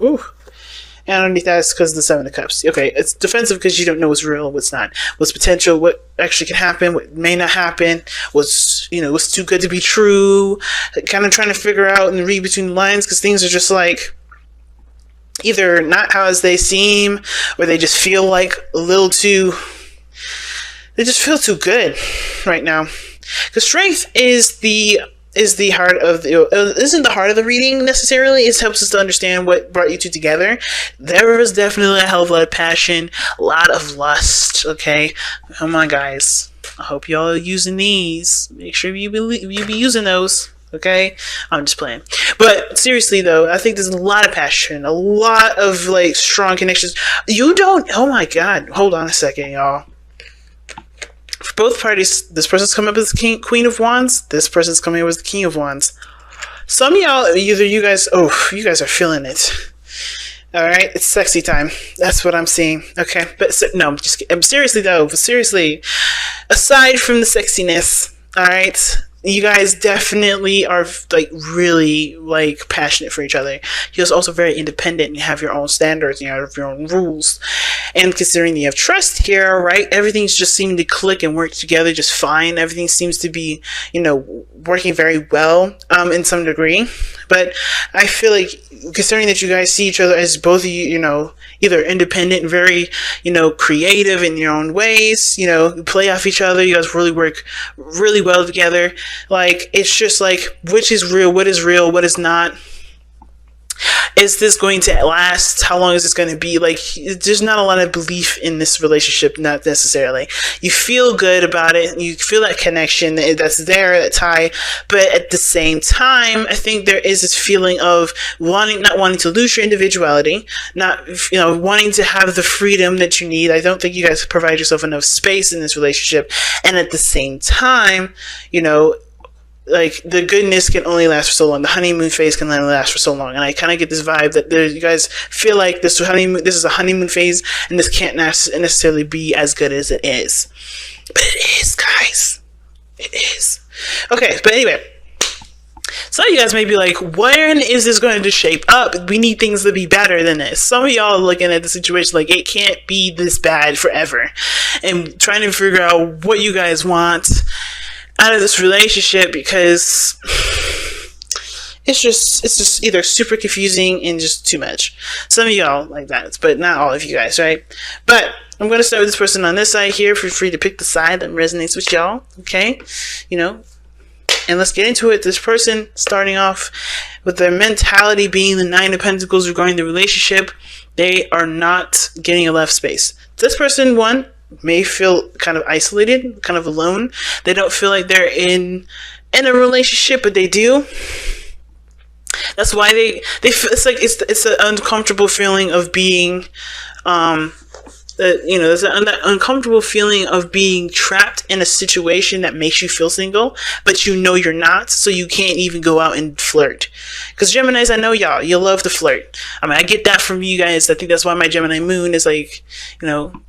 Ooh. And underneath that is because of the Seven of Cups. Okay, it's defensive because you don't know what's real, what's not, what's potential, what actually can happen, what may not happen, what's too good to be true. Kind of trying to figure out and read between the lines because things are just like either not how as they seem, or they just feel like a little too. They just feel too good right now. Because strength is the heart of the isn't the heart of the reading necessarily. It helps us to understand what brought you two together. There was definitely a hell of a lot of passion, a lot of lust. Okay, come on, guys. I hope y'all are using these. Make sure you be using those. Okay, I'm just playing. But seriously though, I think there's a lot of passion, a lot of like strong connections. You don't. Oh my God! Hold on a second, y'all. For both parties, this person's coming up as the Queen of Wands. This person's coming up as the King of Wands. Some of y'all, you guys are feeling it. All right, it's sexy time. That's what I'm seeing. Okay, but no, just seriously though. Seriously, aside from the sexiness, all right, you guys definitely are like really like passionate for each other. You guys are also very independent. You have your own standards. You have your own rules. And considering you have trust here, right? Everything's just seeming to click and work together just fine. Everything seems to be, working very well in some degree. But I feel like considering that you guys see each other as both of you, either independent and very, creative in your own ways, you play off each other. You guys really work really well together. Like, it's just like, which is real, what is not. Is this going to last? How long is this going to be? Like, there's not a lot of belief in this relationship, not necessarily. You feel good about it. You feel that connection that's there, that tie. But at the same time, I think there is this feeling of not wanting to lose your individuality, not, wanting to have the freedom that you need. I don't think you guys provide yourself enough space in this relationship. And at the same time, like, the goodness can only last for so long. The honeymoon phase can only last for so long. And I kind of get this vibe that you guys feel like this is a honeymoon phase, and this can't necessarily be as good as it is. But it is, guys. It is. Okay, but anyway. Some of you guys may be like, when is this going to shape up? We need things to be better than this. Some of y'all are looking at the situation like it can't be this bad forever. And trying to figure out what you guys want out of this relationship, because it's just either super confusing and just too much. Some of y'all like that, but not all of you guys, right? But I'm going to start with this person on this side here. Feel free to pick the side that resonates with y'all, okay? And let's get into it. This person starting off with their mentality being the Nine of Pentacles regarding the relationship. They are not getting a left space. This person, one, may feel kind of isolated, kind of alone. They don't feel like they're in a relationship, but they do. That's why they feel it's an uncomfortable feeling of being there's that uncomfortable feeling of being trapped in a situation that makes you feel single, but you're not, so you can't even go out and flirt. Because Geminis, I know y'all, you love to flirt. I mean, I get that from you guys. I think that's why my Gemini moon is like,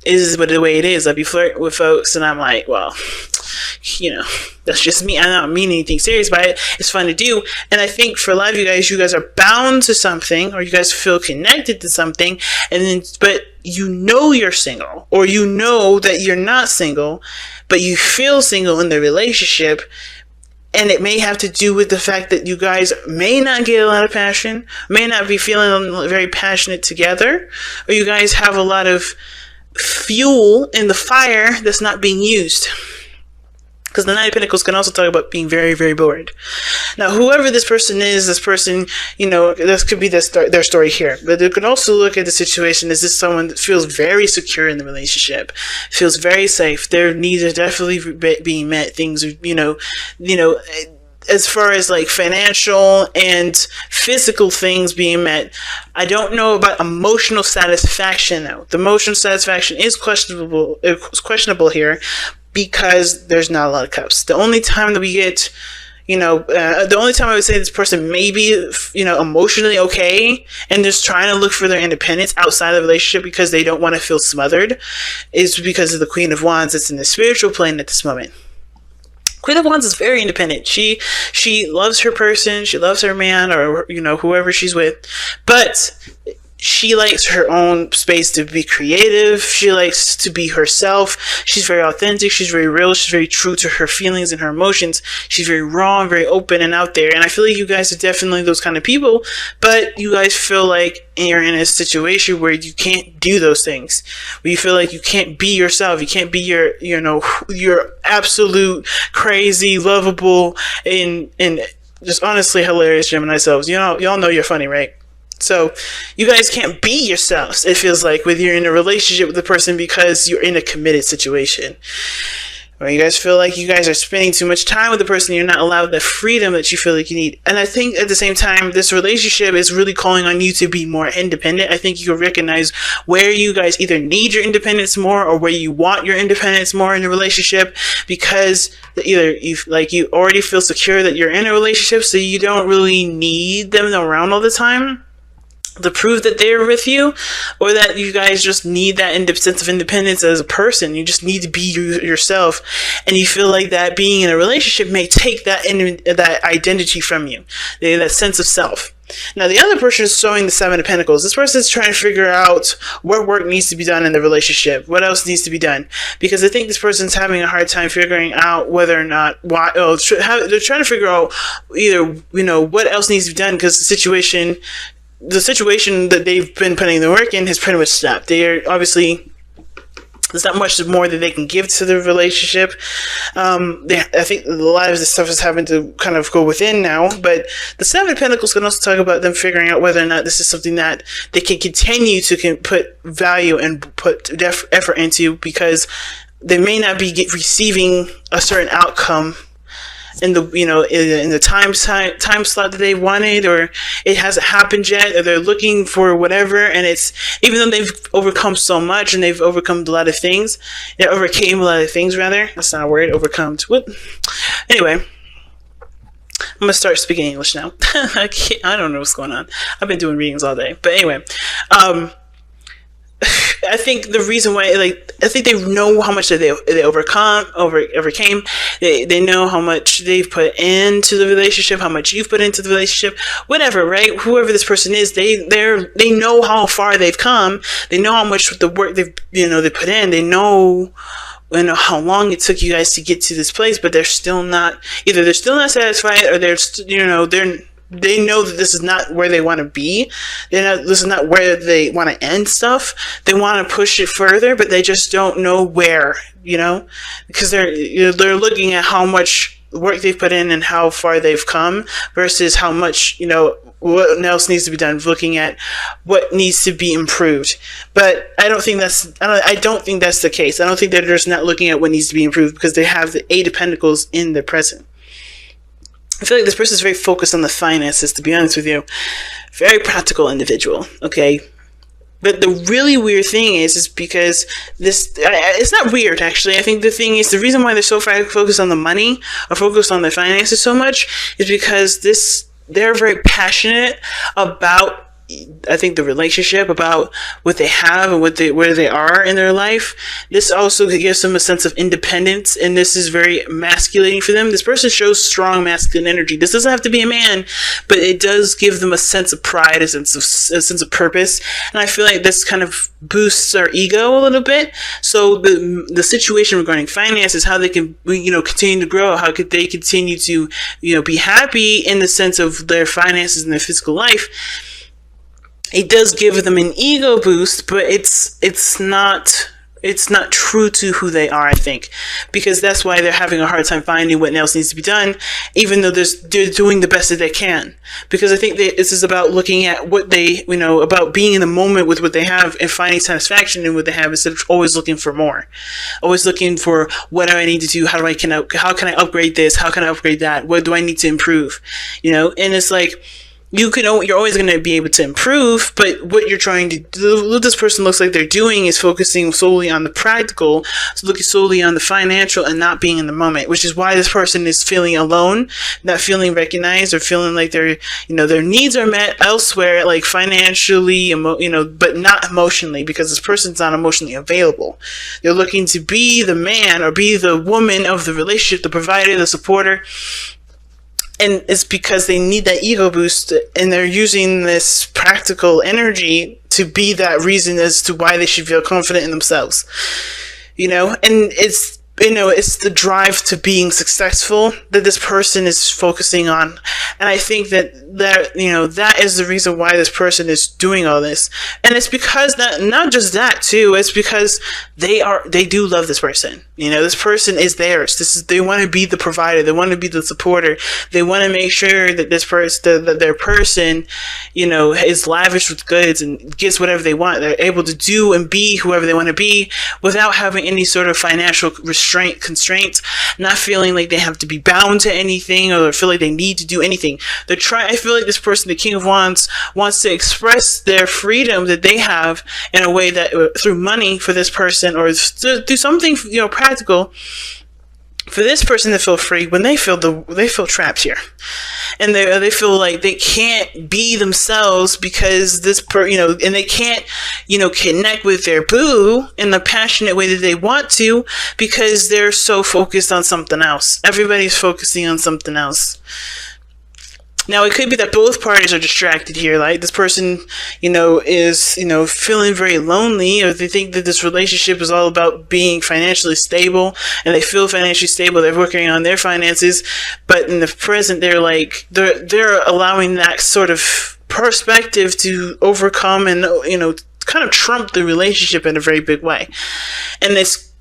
is the way it is. I be flirting with folks, and I'm like, well, that's just me. I don't mean anything serious by it. It's fun to do. And I think for a lot of you guys are bound to something, or you guys feel connected to something, but you're single, or that you're not single, but you feel single in the relationship. And it may have to do with the fact that you guys may not get a lot of passion, may not be feeling very passionate together, or you guys have a lot of fuel in the fire that's not being used. Because the Nine of Pentacles can also talk about being very, very bored. Now, whoever this person is, this could be their story here. But they can also look at the situation. Is this someone that feels very secure in the relationship, feels very safe? Their needs are definitely being met. Things are, as far as like financial and physical things being met. I don't know about emotional satisfaction though. The emotional satisfaction is questionable. It's questionable here, because there's not a lot of cups. The only time that we get, the only time I would say this person may be, emotionally okay and just trying to look for their independence outside of the relationship because they don't want to feel smothered, is because of the Queen of Wands that's in the spiritual plane at this moment. Queen of Wands is very independent. She loves her person. She loves her man, or, whoever she's with. But She likes her own space to be creative. She likes to be herself. She's very authentic. She's very real. She's very true to her feelings and her emotions. She's very raw and very open and out there. And I feel like you guys are definitely those kind of people, but you guys feel like you're in a situation where you can't do those things, where you feel like you can't be yourself. You can't be your absolute crazy, lovable, and just honestly hilarious Gemini selves. Y'all know you're funny, right? So you guys can't be yourselves, it feels like, when you're in a relationship with a person because you're in a committed situation. Or you guys feel like you guys are spending too much time with the person, you're not allowed the freedom that you feel like you need. And I think at the same time, this relationship is really calling on you to be more independent. I think you can recognize where you guys either need your independence more or where you want your independence more in the relationship, because either you already feel secure that you're in a relationship, so you don't really need them around all the time to prove that they're with you, or that you guys just need that sense of independence as a person. You just need to be yourself, and you feel like that being in a relationship may take that identity from you, that sense of self. Now, the other person is showing the Seven of Pentacles. This person is trying to figure out what work needs to be done in the relationship. What else needs to be done? Because I think this person's having a hard time figuring out whether or not they're trying to figure out either what else needs to be done, because the situation that they've been putting the work in has pretty much stopped. There's not much more that they can give to the relationship. I think a lot of this stuff is having to kind of go within now. But the Seven of Pentacles can also talk about them figuring out whether or not this is something that they can continue to put value and put effort into, because they may not be receiving a certain outcome in the time slot that they wanted, or it hasn't happened yet, or they're looking for whatever, and it's, even though they've overcome so much and they've overcome a lot of things, that's not a word, overcome. What? Anyway, I'm gonna start speaking English now. I don't know what's going on. I've been doing readings all day, but anyway, I think the reason why, I think they know how much that they overcame. They know how much they've put into the relationship, how much you've put into the relationship, whatever, right? Whoever this person is, they know how far they've come. They know how much the work they put in. They know how long it took you guys to get to this place, but they're still not satisfied, or they know that this is not where they want to be. This is not where they want to end stuff. They want to push it further, but they just don't know where, because they're looking at how much work they've put in and how far they've come versus how much, what else needs to be done, looking at what needs to be improved. But I don't think that's the case. I don't think they're just not looking at what needs to be improved, because they have the Eight of Pentacles in the present. I feel like this person is very focused on the finances, to be honest with you. Very practical individual, okay? But the really weird thing is because it's not weird, actually. I think the thing is, the reason why they're so focused on the money, or focused on their finances so much, is because they're very passionate about, I think, the relationship, about what they have and where they are in their life. This also gives them a sense of independence, and this is very emasculating for them. This person shows strong masculine energy. This doesn't have to be a man, but it does give them a sense of pride, a sense of purpose, and I feel like this kind of boosts our ego a little bit. So the situation regarding finances, how they can continue to grow, how could they continue to be happy in the sense of their finances and their physical life. It does give them an ego boost, but it's not true to who they are, I think, because that's why they're having a hard time finding what else needs to be done, even though they're doing the best that they can. Because I think this is about looking at what they, about being in the moment with what they have and finding satisfaction in what they have, instead of always looking for more, always looking for, what do I need to do? How can I upgrade this? How can I upgrade that? What do I need to improve? And it's like, you're always going to be able to improve, but what you're trying to do, what this person looks like they're doing, is focusing solely on the practical, so looking solely on the financial and not being in the moment, which is why this person is feeling alone, not feeling recognized, or feeling like their needs are met elsewhere, like financially, but not emotionally, because this person's not emotionally available. They're looking to be the man or be the woman of the relationship, the provider, the supporter. And it's because they need that ego boost, and they're using this practical energy to be that reason as to why they should feel confident in themselves. And it's the drive to being successful that this person is focusing on. And I think that is the reason why this person is doing all this. And it's because not just that too, it's because they do love this person. This person is theirs. They want to be the provider. They want to be the supporter. They want to make sure that that their person, is lavish with goods and gets whatever they want. They're able to do and be whoever they want to be without having any sort of financial constraints, not feeling like they have to be bound to anything or feel like they need to do anything. I feel like this person, the King of Wands, wants to express their freedom that they have in a way that through money for this person, or do something practical for this person to feel free when they feel trapped here, and they feel like they can't be themselves because and they can't connect with their boo in the passionate way that they want to because they're so focused on something else. Everybody's focusing on something else. Now, it could be that both parties are distracted here. Like this person, is, feeling very lonely, or they think that this relationship is all about being financially stable, and they feel financially stable. They're working on their finances, but in the present, they're allowing that sort of perspective to overcome and, kind of trump the relationship in a very big way. And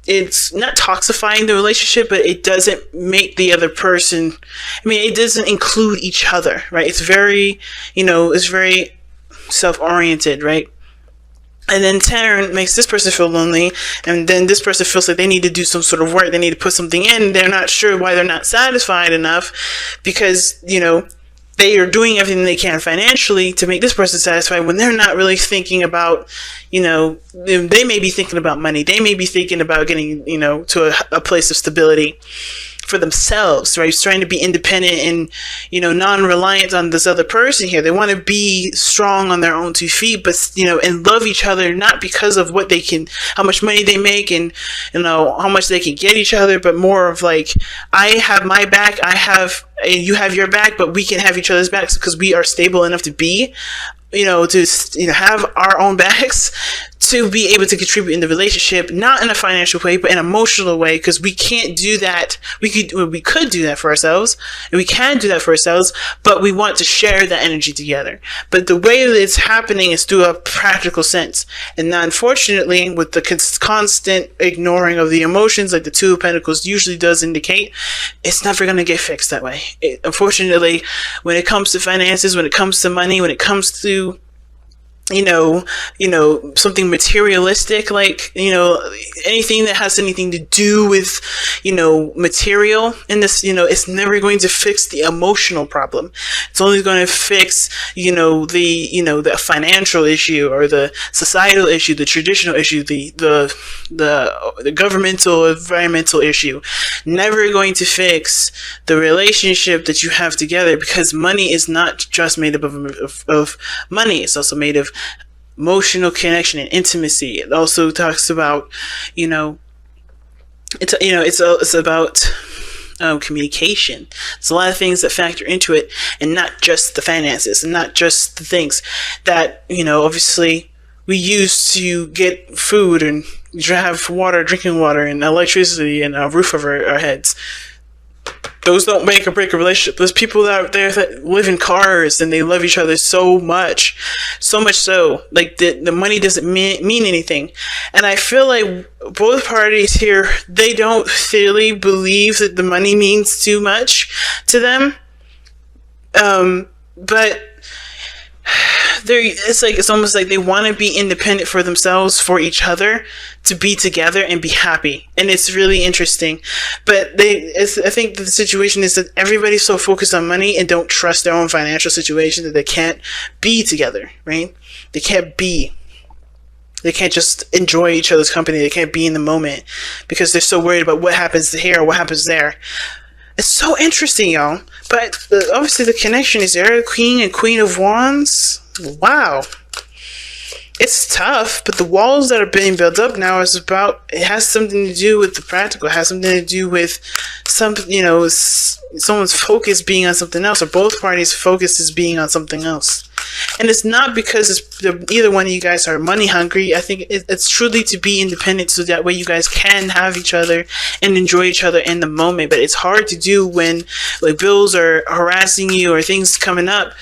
it's not toxifying the relationship, but it doesn't make the other person, it doesn't include each other, right? It's very, it's very self-oriented, right? And then turn makes this person feel lonely, and then this person feels like they need to do some sort of work, they need to put something in, they're not sure why they're not satisfied enough because, they are doing everything they can financially to make this person satisfied when they're not really thinking about, they may be thinking about money. They may be thinking about getting, to a place of stability for themselves, right? Trying to be independent and, non-reliant on this other person here. They want to be strong on their own 2 feet, but, and love each other, not because of how much money they make and, how much they can get each other, but more of like, I have my back, you have your back, but we can have each other's backs because we are stable enough to be, to have our own backs to be able to contribute in the relationship, not in a financial way, but in an emotional way, because we can't do that. We could do that for ourselves, and we can do that for ourselves, but we want to share that energy together. But the way that it's happening is through a practical sense. And unfortunately, with the constant ignoring of the emotions, like the Two of Pentacles usually does indicate, it's never going to get fixed that way. Unfortunately, when it comes to finances, when it comes to money, when it comes to something materialistic, like, anything that has anything to do with, material in this, it's never going to fix the emotional problem. It's only going to fix, the financial issue or the societal issue, the traditional issue, the governmental, environmental issue. Never going to fix the relationship that you have together, because money is not just made up of money. It's also made of emotional connection and intimacy. It also talks about, it's about communication. There's a lot of things that factor into it, and not just the finances, and not just the things that, obviously we use to get food and have water, drinking water, and electricity, and a roof over our heads. Those don't make or break a relationship. There's people out there that live in cars and they love each other so much so, like the money doesn't mean anything. And I feel like both parties here, they don't really believe that the money means too much to them. But it's almost like they want to be independent for themselves, for each other, to be together and be happy. And it's really interesting. But I think the situation is that everybody's so focused on money and don't trust their own financial situation that they can't be together, right? They can't just enjoy each other's company. They can't be in the moment because they're so worried about what happens here or what happens there. It's so interesting, y'all. But obviously the connection is there. King and Queen of Wands. Wow. it's tough, but the walls that are being built up now it has something to do with the practical. It has something to do with someone's focus being on something else, or both parties' focus is being on something else. And it's not because either one of you guys are money hungry. I think it's truly to be independent, so that way you guys can have each other and enjoy each other in the moment. But it's hard to do when like bills are harassing you or things coming up.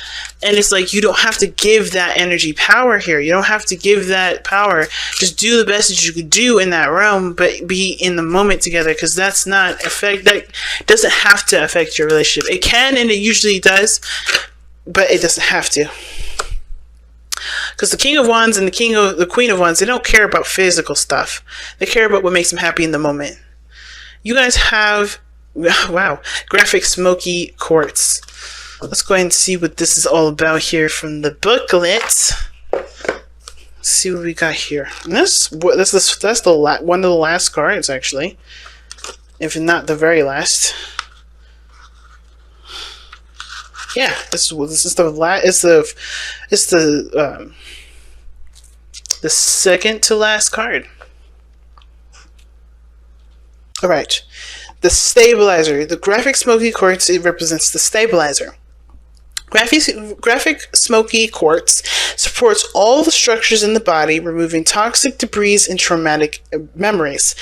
And it's like, you don't have to give that energy power here. You don't have to give that power. Just do the best that you could do in that realm, but be in the moment together, because that doesn't have to affect your relationship. It can, and it usually does, but it doesn't have to. Because the King of Wands and the Queen of Wands, they don't care about physical stuff. They care about what makes them happy in the moment. You guys have, wow, graphic smoky quartz. Let's go ahead and see what this is all about here from the booklet. Let's see what we got here. And that's one of the last cards, actually, if not the very last. Yeah, this is the second to last card. All right, the stabilizer. The graphic smoky quartz, it represents the stabilizer. Graphic smoky quartz supports all the structures in the body, removing toxic debris and traumatic memories.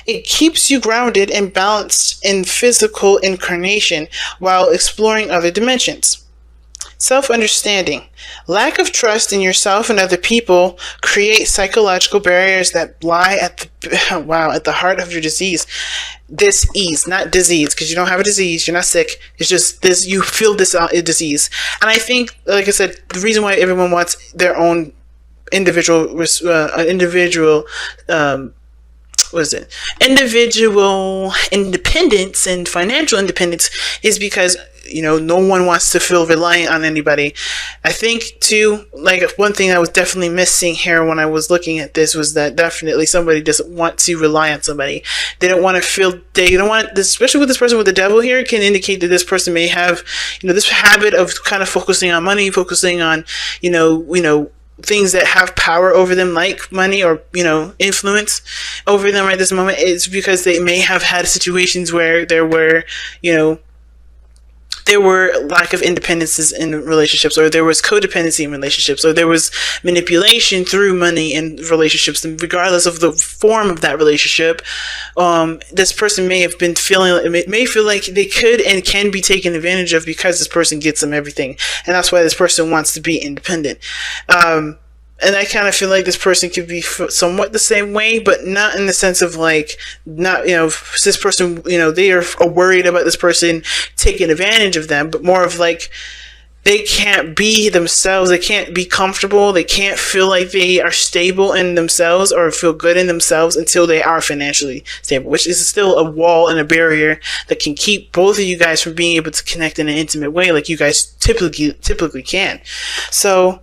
It keeps you grounded and balanced in physical incarnation while exploring other dimensions. Self-understanding. Lack of trust in yourself and other people create psychological barriers that lie at the heart of your disease. Dis-ease, not disease, because you don't have a disease, you're not sick. It's just this, you feel this disease. And I think, like I said, the reason why everyone wants their own individual independence and financial independence is because no one wants to feel reliant on anybody. I think too, like, one thing I was definitely missing here when I was looking at this was that definitely somebody doesn't want to rely on somebody. They don't want to feel, they don't want this, especially with this person with the devil here, can indicate that this person may have, this habit of kind of focusing on money, focusing on, things that have power over them, like money or influence over them at this moment. It's because they may have had situations where there were lack of independences in relationships, or there was codependency in relationships, or there was manipulation through money in relationships. And regardless of the form of that relationship, this person may feel like they could and can be taken advantage of because this person gets them everything. And that's why this person wants to be independent. And I kind of feel like this person could be somewhat the same way, but not in the sense of this person, they are worried about this person taking advantage of them, but more of like, they can't be themselves. They can't be comfortable. They can't feel like they are stable in themselves or feel good in themselves until they are financially stable, which is still a wall and a barrier that can keep both of you guys from being able to connect in an intimate way like you guys typically can. So,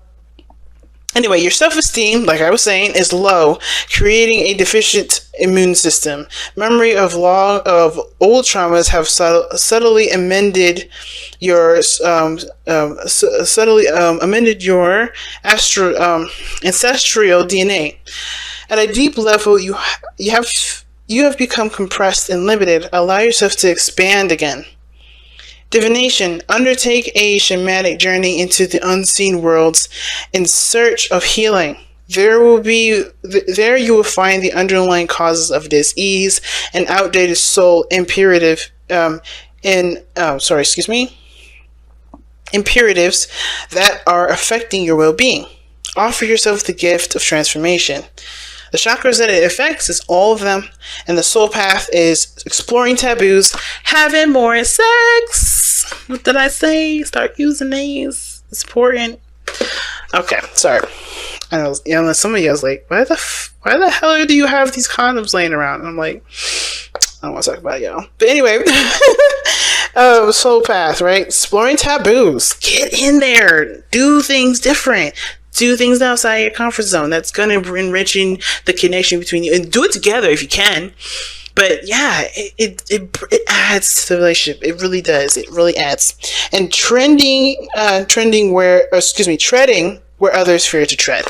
anyway, your self-esteem, like I was saying, is low, creating a deficient immune system. Memory of old traumas have subtly amended your ancestral DNA. At a deep level, you have become compressed and limited. Allow yourself to expand again. Divination. Undertake a shamanic journey into the unseen worlds in search of healing. There you will find the underlying causes of dis-ease and outdated soul imperatives that are affecting your well-being. Offer yourself the gift of transformation. The chakras that it affects is all of them, and the soul path is exploring taboos, having more sex. What did I say? Start using these. It's important. Okay, sorry. I know, some of you was like, why the hell do you have these condoms laying around? And I'm like, I don't want to talk about it, y'all. But anyway, soul path, right? Exploring taboos. Get in there. Do things different. Do things outside your comfort zone. That's going to be enriching the connection between you. And do it together if you can. But yeah, it adds to the relationship. It really does. It really adds. And treading where others fear to tread.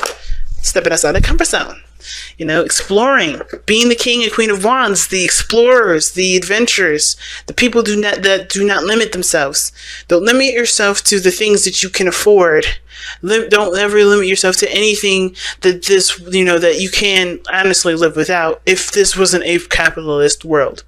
stepping outside the comfort zone. Exploring, being the king and queen of wands, the explorers, the adventurers, the people that do not limit themselves. Don't limit yourself to the things that you can afford. Don't ever limit yourself to anything that you can honestly live without if this wasn't a capitalist world.